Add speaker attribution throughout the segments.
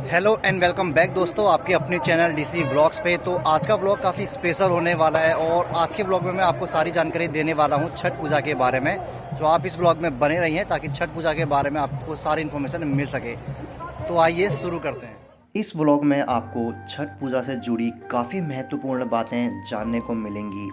Speaker 1: Hello and welcome back दोस्तों, आपके अपने चैनल डीसी व्लॉग्स पे। तो आज का व्लॉग काफ़ी स्पेशल होने वाला है और आज के व्लॉग में मैं आपको सारी जानकारी देने वाला हूँ छठ पूजा के बारे में। तो आप इस व्लॉग में बने रहिए ताकि छठ पूजा के बारे में आपको सारी इन्फॉर्मेशन मिल सके। तो आइए शुरू करते हैं। इस व्लॉग में आपको छठ पूजा से जुड़ी काफ़ी महत्वपूर्ण बातें जानने को मिलेंगी,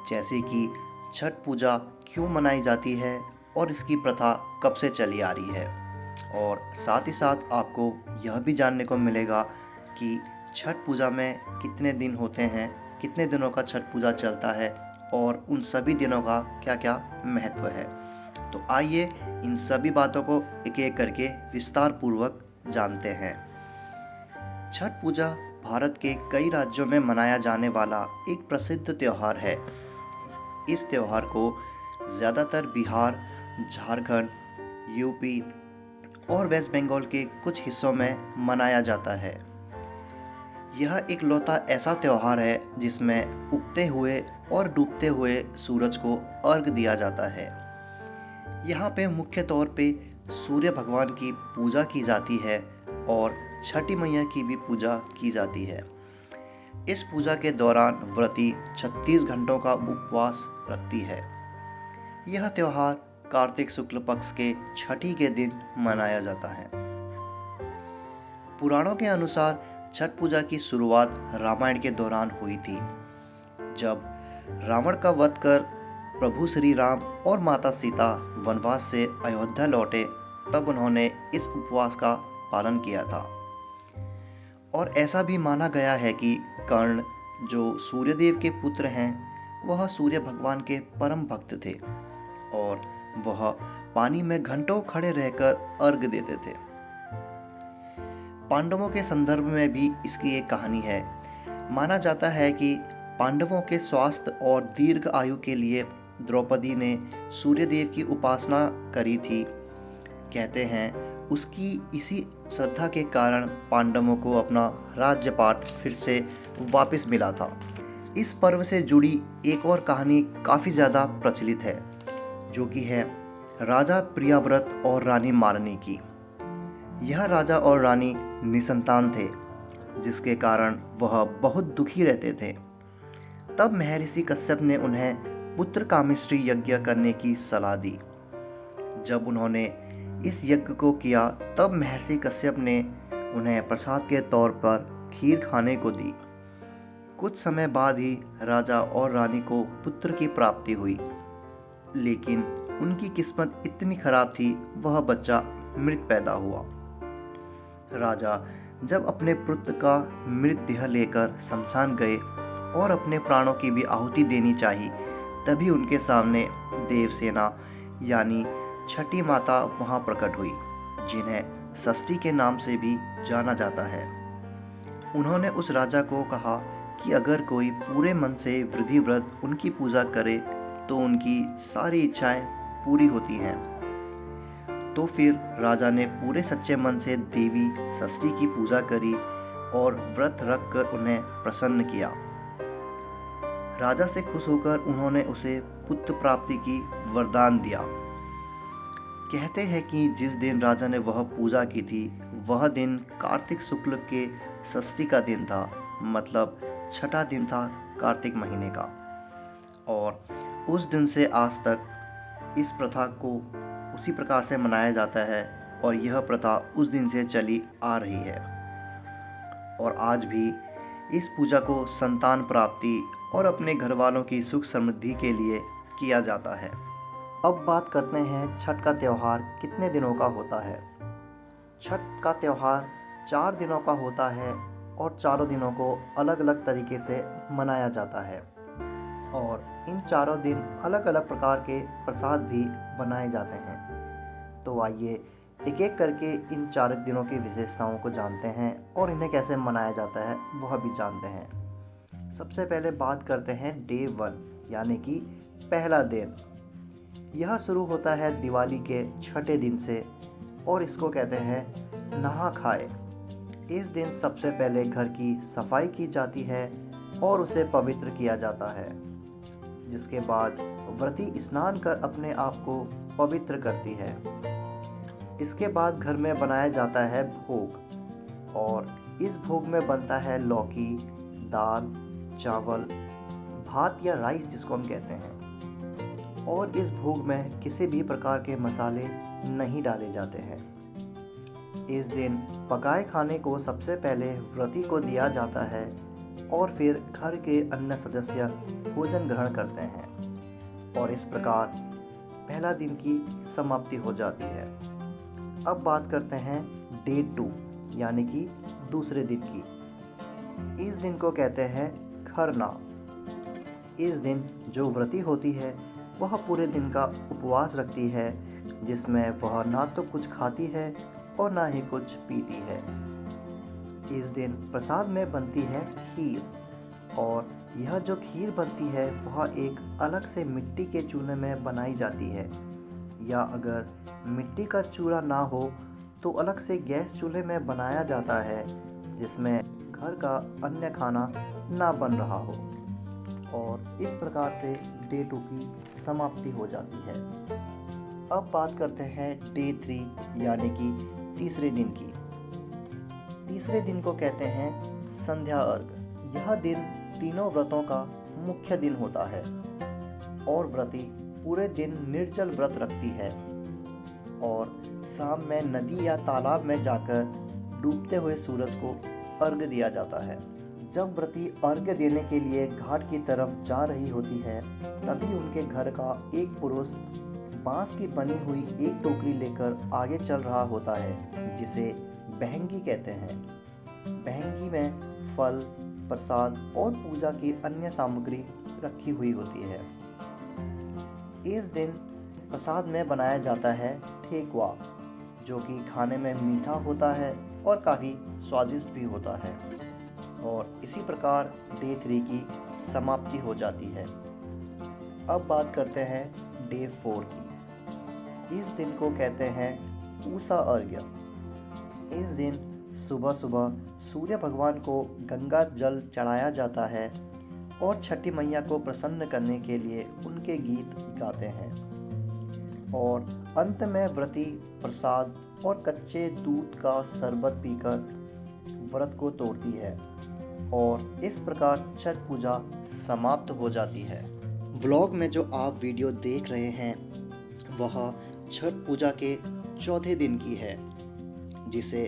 Speaker 1: जैसे कि छठ पूजा क्यों मनाई जाती है और इसकी प्रथा कब से चली आ रही है। और साथ ही साथ आपको यह भी जानने को मिलेगा कि छठ पूजा में कितने दिन होते हैं, कितने दिनों का छठ पूजा चलता है और उन सभी दिनों का क्या क्या महत्व है। तो आइए इन सभी बातों को एक एक करके विस्तार पूर्वक जानते हैं। छठ पूजा भारत के कई राज्यों में मनाया जाने वाला एक प्रसिद्ध त्यौहार है। इस त्यौहार को ज़्यादातर बिहार, झारखंड, यूपी और वेस्ट बंगाल के कुछ हिस्सों में मनाया जाता है। यह इकलौता ऐसा त्यौहार है जिसमें उगते हुए और डूबते हुए सूरज को अर्घ दिया जाता है। यहाँ पे मुख्य तौर पे सूर्य भगवान की पूजा की जाती है और छठी मैया की भी पूजा की जाती है। इस पूजा के दौरान व्रती 36 घंटों का उपवास रखती है। यह त्यौहार कार्तिक शुक्ल पक्ष के छठी के दिन मनाया जाता है। पुराणों के अनुसार छठ पूजा की शुरुआत रामायण के दौरान हुई थी। जब रावण का वध कर प्रभु श्री राम और माता सीता वनवास से अयोध्या लौटे, तब उन्होंने इस उपवास का पालन किया था। और ऐसा भी माना गया है कि कर्ण, जो सूर्यदेव के पुत्र हैं, वह सूर्य भगवान के परम भक्त थे और वह पानी में घंटों खड़े रहकर अर्घ देते थे। पांडवों के संदर्भ में भी इसकी एक कहानी है। माना जाता है कि पांडवों के स्वास्थ्य और दीर्घ आयु के लिए द्रौपदी ने सूर्यदेव की उपासना करी थी। कहते हैं उसकी इसी श्रद्धा के कारण पांडवों को अपना राज्यपाट फिर से वापस मिला था। इस पर्व से जुड़ी एक और कहानी काफ़ी ज़्यादा प्रचलित है, जो कि है राजा प्रियव्रत और रानी मालिनी की। यह राजा और रानी निसंतान थे, जिसके कारण वह बहुत दुखी रहते थे। तब महर्षि कश्यप ने उन्हें पुत्र कामेष्टि यज्ञ करने की सलाह दी। जब उन्होंने इस यज्ञ को किया, तब महर्षि कश्यप ने उन्हें प्रसाद के तौर पर खीर खाने को दी। कुछ समय बाद ही राजा और रानी को पुत्र की प्राप्ति हुई, लेकिन उनकी किस्मत इतनी खराब थी, वह बच्चा मृत पैदा हुआ। राजा जब अपने पुत्र का मृत देह लेकर शमशान गए और अपने प्राणों की भी आहुति देनी चाहिए, तभी उनके सामने देवसेना यानी छठी माता वहां प्रकट हुई, जिन्हें षष्ठी के नाम से भी जाना जाता है। उन्होंने उस राजा को कहा कि अगर कोई पूरे मन से विधिव्रत उनकी पूजा करे तो उनकी सारी इच्छाएं पूरी होती हैं। तो फिर राजा ने पूरे सच्चे मन से देवी षष्ठी की पूजा करी और व्रत रखकर उन्हें प्रसन्न किया। राजा से खुश होकर उन्होंने उसे पुत्र प्राप्ति की वरदान दिया। कहते हैं कि जिस दिन राजा ने वह पूजा की थी, वह दिन कार्तिक शुक्ल के षष्ठी का दिन था, मतलब छठा दिन था कार्तिक महीने का। और उस दिन से आज तक इस प्रथा को उसी प्रकार से मनाया जाता है और यह प्रथा उस दिन से चली आ रही है। और आज भी इस पूजा को संतान प्राप्ति और अपने घर वालों की सुख समृद्धि के लिए किया जाता है। अब बात करते हैं छठ का त्यौहार कितने दिनों का होता है। छठ का त्यौहार 4 दिनों का होता है और चारों दिनों को अलग अलग तरीके से मनाया जाता है और इन चारों दिन अलग अलग प्रकार के प्रसाद भी बनाए जाते हैं। तो आइए एक एक करके इन 4 दिनों की विशेषताओं को जानते हैं और इन्हें कैसे मनाया जाता है वह भी जानते हैं। सबसे पहले बात करते हैं डे 1 यानी कि पहला दिन। यह शुरू होता है दिवाली के छठे दिन से और इसको कहते हैं नहा खाए। इस दिन सबसे पहले घर की सफाई की जाती है और उसे पवित्र किया जाता है, जिसके बाद व्रती स्नान कर अपने आप को पवित्र करती है। इसके बाद घर में बनाया जाता है भोग और इस भोग में बनता है लौकी, दाल, चावल, भात या राइस जिसको हम कहते हैं। और इस भोग में किसी भी प्रकार के मसाले नहीं डाले जाते हैं। इस दिन पकाए खाने को सबसे पहले व्रती को दिया जाता है और फिर घर के अन्य सदस्य भोजन ग्रहण करते हैं और इस प्रकार पहला दिन की समाप्ति हो जाती है। अब बात करते हैं डे 2 यानी कि दूसरे दिन की। इस दिन को कहते हैं खरना। इस दिन जो व्रती होती है वह पूरे दिन का उपवास रखती है, जिसमें वह ना तो कुछ खाती है और ना ही कुछ पीती है। इस दिन प्रसाद में बनती है खीर, और यह जो खीर बनती है वह एक अलग से मिट्टी के चूल्हे में बनाई जाती है, या अगर मिट्टी का चूल्हा ना हो तो अलग से गैस चूल्हे में बनाया जाता है, जिसमें घर का अन्य खाना ना बन रहा हो। और इस प्रकार से डे 2 की समाप्ति हो जाती है। अब बात करते हैं डे 3 यानी कि तीसरे दिन की। तीसरे दिन को कहते हैं संध्या अर्घ। यह दिन तीनों व्रतों का मुख्य दिन होता है और व्रती पूरे दिन निर्जल व्रत रखती है और शाम में नदी या तालाब में जाकर डूबते हुए सूरज को अर्घ्य दिया जाता है। जब व्रती अर्घ्य देने के लिए घाट की तरफ जा रही होती है, तभी उनके घर का एक पुरुष बांस की बनी हुई एक टोकरी लेकर आगे चल रहा होता है, जिसे बहंगी कहते हैं। बहंगी में फल, प्रसाद और पूजा की अन्य सामग्री रखी हुई होती है। इस दिन प्रसाद में बनाया जाता है ठेकुआ, जो कि खाने में मीठा होता है और काफ़ी स्वादिष्ट भी होता है। और इसी प्रकार डे 3 की समाप्ति हो जाती है। अब बात करते हैं डे 4 की। इस दिन को कहते हैं पूसा अर्घ्य। इस दिन सुबह सुबह सूर्य भगवान को गंगा जल चढ़ाया जाता है और छठी मैया को प्रसन्न करने के लिए उनके गीत गाते हैं। और अंत में व्रती प्रसाद और कच्चे दूध का शरबत पीकर व्रत को तोड़ती है और इस प्रकार छठ पूजा समाप्त हो जाती है। व्लॉग में जो आप वीडियो देख रहे हैं वह छठ पूजा के चौथे दिन की है, जिसे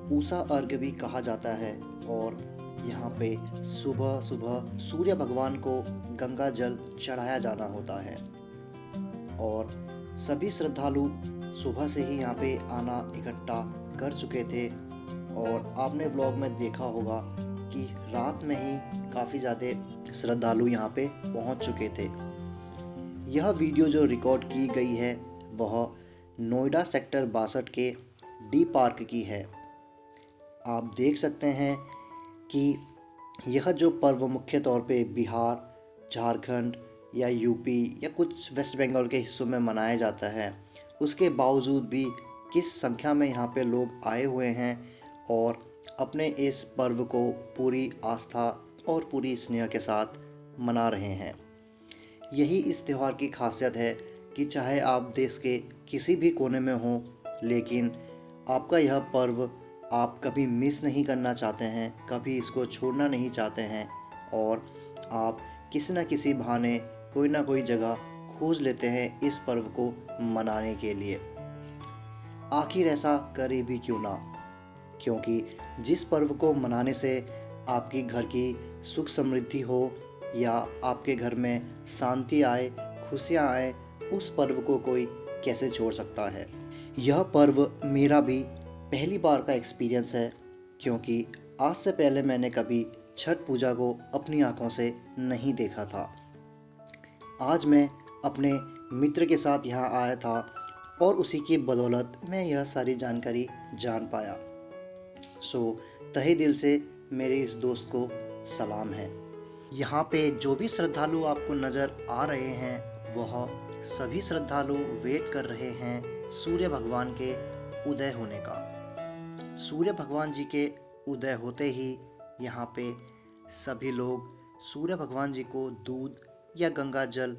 Speaker 1: पूसा अर्घ्य भी कहा जाता है। और यहाँ पे सुबह सुबह सूर्य भगवान को गंगा जल चढ़ाया जाना होता है और सभी श्रद्धालु सुबह से ही यहाँ पे आना इकट्ठा कर चुके थे। और आपने ब्लॉग में देखा होगा कि रात में ही काफ़ी ज़्यादा श्रद्धालु यहाँ पे पहुँच चुके थे। यह वीडियो जो रिकॉर्ड की गई है वह नोएडा सेक्टर 62 के डी पार्क की है। आप देख सकते हैं कि यह जो पर्व मुख्य तौर पे बिहार, झारखंड या यूपी या कुछ वेस्ट बंगाल के हिस्सों में मनाया जाता है, उसके बावजूद भी किस संख्या में यहाँ पे लोग आए हुए हैं और अपने इस पर्व को पूरी आस्था और पूरी स्नेह के साथ मना रहे हैं। यही इस त्यौहार की खासियत है कि चाहे आप देश के किसी भी कोने में हों, लेकिन आपका यह पर्व आप कभी मिस नहीं करना चाहते हैं, कभी इसको छोड़ना नहीं चाहते हैं और आप किसी न किसी बहाने कोई ना कोई जगह खोज लेते हैं इस पर्व को मनाने के लिए। आखिर ऐसा करे भी क्यों ना, क्योंकि जिस पर्व को मनाने से आपकी घर की सुख समृद्धि हो या आपके घर में शांति आए, खुशियाँ आए, उस पर्व को कोई कैसे छोड़ सकता है। यह पर्व मेरा भी पहली बार का एक्सपीरियंस है, क्योंकि आज से पहले मैंने कभी छठ पूजा को अपनी आंखों से नहीं देखा था। आज मैं अपने मित्र के साथ यहाँ आया था और उसी की बदौलत मैं यह सारी जानकारी जान पाया। तहे दिल से मेरे इस दोस्त को सलाम है। यहाँ पे जो भी श्रद्धालु आपको नज़र आ रहे हैं वह सभी श्रद्धालु वेट कर रहे हैं सूर्य भगवान के उदय होने का। सूर्य भगवान जी के उदय होते ही यहाँ पे सभी लोग सूर्य भगवान जी को दूध या गंगा जल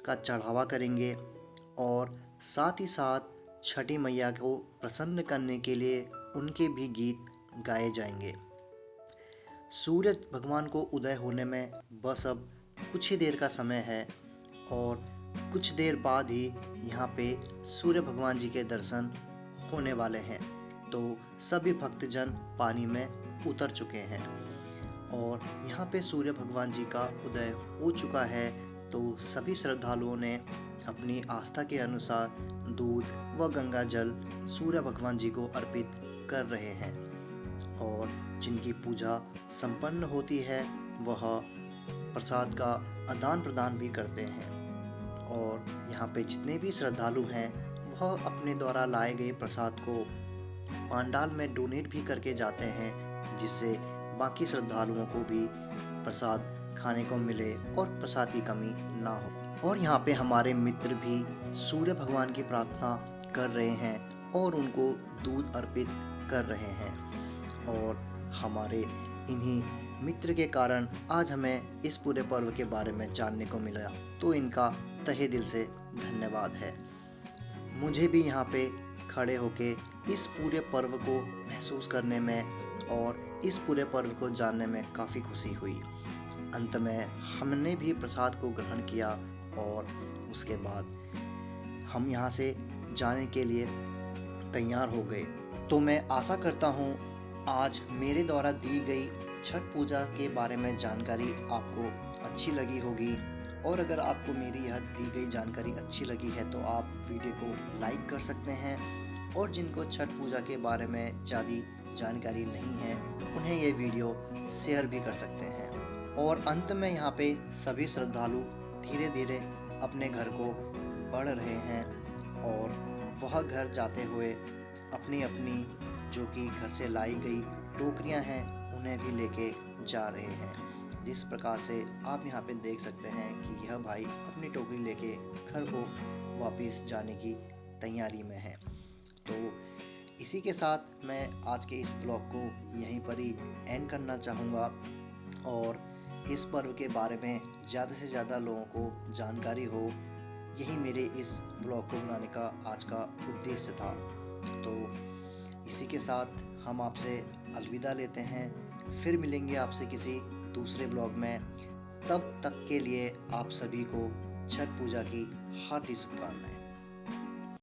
Speaker 1: का चढ़ावा करेंगे और साथ ही साथ छठी मैया को प्रसन्न करने के लिए उनके भी गीत गाए जाएंगे। सूर्य भगवान को उदय होने में बस अब कुछ ही देर का समय है और कुछ देर बाद ही यहाँ पे सूर्य भगवान जी के दर्शन होने वाले हैं। तो सभी भक्तजन पानी में उतर चुके हैं और यहाँ पे सूर्य भगवान जी का उदय हो चुका है। तो सभी श्रद्धालुओं ने अपनी आस्था के अनुसार दूध व गंगा जल सूर्य भगवान जी को अर्पित कर रहे हैं और जिनकी पूजा संपन्न होती है वह प्रसाद का आदान प्रदान भी करते हैं। और यहाँ पे जितने भी श्रद्धालु हैं वह अपने द्वारा लाए गए प्रसाद को पंडाल में डोनेट भी करके जाते हैं, जिससे बाकी श्रद्धालुओं को भी प्रसाद खाने को मिले और प्रसाद की कमी ना हो। और यहाँ पे हमारे मित्र भी सूर्य भगवान की प्रार्थना कर रहे हैं और उनको दूध अर्पित कर रहे हैं और हमारे इन्हीं मित्र के कारण आज हमें इस पूरे पर्व के बारे में जानने को मिला। तो इनका तहे दिल से धन्यवाद है। मुझे भी यहाँ पे खड़े होके इस पूरे पर्व को महसूस करने में और इस पूरे पर्व को जानने में काफ़ी खुशी हुई। अंत में हमने भी प्रसाद को ग्रहण किया और उसके बाद हम यहाँ से जाने के लिए तैयार हो गए। तो मैं आशा करता हूँ आज मेरे द्वारा दी गई छठ पूजा के बारे में जानकारी आपको अच्छी लगी होगी। और अगर आपको मेरी यह दी गई जानकारी अच्छी लगी है तो आप वीडियो को लाइक कर सकते हैं और जिनको छठ पूजा के बारे में ज़्यादा जानकारी नहीं है उन्हें ये वीडियो शेयर भी कर सकते हैं। और अंत में यहाँ पे सभी श्रद्धालु धीरे धीरे अपने घर को बढ़ रहे हैं और वह घर जाते हुए अपनी अपनी जो कि घर से लाई गई टोकरियाँ हैं उन्हें भी लेके जा रहे हैं। जिस प्रकार से आप यहाँ पे देख सकते हैं कि यह भाई अपनी टोकरी लेके घर को वापस जाने की तैयारी में है। तो इसी के साथ मैं आज के इस ब्लॉग को यहीं पर ही एंड करना चाहूँगा और इस पर्व के बारे में ज़्यादा से ज़्यादा लोगों को जानकारी हो, यही मेरे इस ब्लॉग को बनाने का आज का उद्देश्य था। तो इसी के साथ हम आपसे अलविदा लेते हैं, फिर मिलेंगे आपसे किसी दूसरे ब्लॉग में। तब तक के लिए आप सभी को छठ पूजा की हार्दिक शुभकामनाएं।